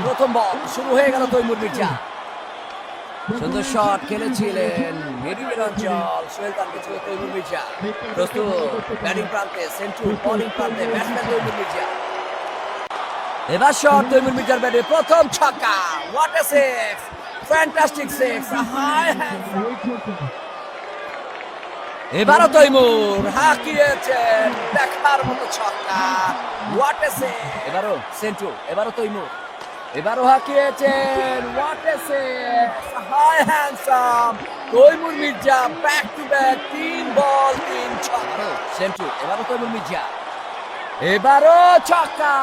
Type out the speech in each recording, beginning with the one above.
প্রথম বল শুরু হয়ে গেল তৈমুর মির্জা। সুন্দর শট খেলেছিলেন মিডফিল্ড অঞ্চল, সোহেল তানভীর ছিল তৈমুর মির্জা। প্রস্তুত ব্যাটিং প্রান্তে, সেন্টু বোলিং প্রান্তে ব্যাটসম্যান তৈমুর মির্জা। এবার শট তৈমুর মির্জার ব্যাটে, প্রথম ছক্কা। What a six, fantastic six, high এবারও তৈমুর হাঁকিয়েছেন, দেখার মতো ছক্কা। হোয়াট এ সিক্স, এবারও সেন্টু, এবারও তৈমুর, এবারও হাঁকিয়েছেন। What a six, hi handsome Taimur Mirza, back to back 3 ball 3 ছক্কা। সেন্টু, এবারও তৈমুর মির্জা, এবারও ছক্কা,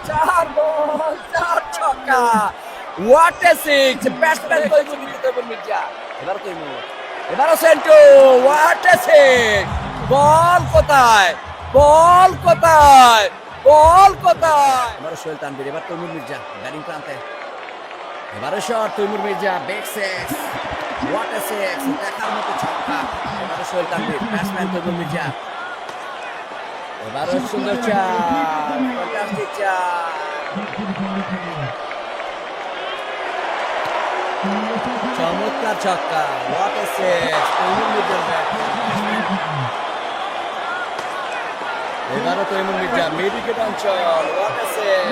4 বল 4 ছক্কা। What a six, batsman Taimur Mirza, এবারও তৈমুর, এবারও Sentu. What a six, ball কোথায়, বল কোথায়, বল কোথায়। এবারও সোহেল তানভীর, এবার তৈমুর মির্জা ব্যাটিং প্রান্তে, এবারও shot Taimur Mirza, big six. What a six, দেখার মতো ছক্কা। এবারও সোহেল তানভীর, ব্যাটসম্যান তৈমুর মির্জা, এবারও সুন্দর চার, ফ্যান্টাস্টিক চার। চমৎকার ছক্কা। হোয়াট এ সিক্স, তৈমুর মির্জার ব্যাট। এবারও তৈমুর মির্জা মিডউইকেট অঞ্চল। হোয়াট এ সিক্স,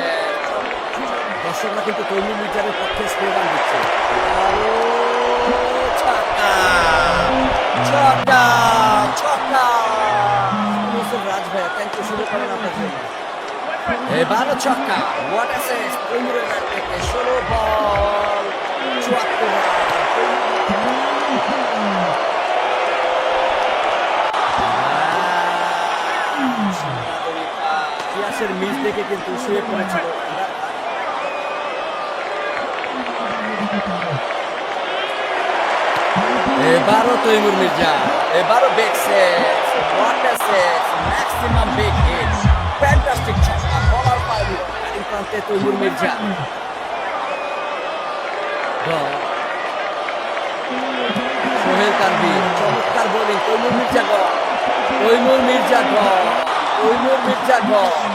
দর্শকরা কিন্তু তৈমুর মির্জার পক্ষে স্লোগান দিচ্ছে। ছক্কা, ছক্কা, ছক্কা। রাজ ভাইয়া, থ্যাংক ইউ, শুরু করেন আপনার জন্য। এবারও ছক্কা। হোয়াট এ সিক্স, তৈমুরের ব্যাট থেকে 16 বল 74 রান। ইয়াসের মিস দেখে কিন্তু শুয়ে পড়েছিল। এবারও তৈমুর মির্জা, এবারও big six. What a six, maximum big hit, fantastic ছক্কা, বলার পায়নি। ব্যাটিং প্রান্তে তৈমুর মির্জা, সোহেল তানভীর, চমৎকার বোলিং, তৈমুর মির্জা গল, তৈমুর মির্জা গল, তৈমুর মির্জা গল।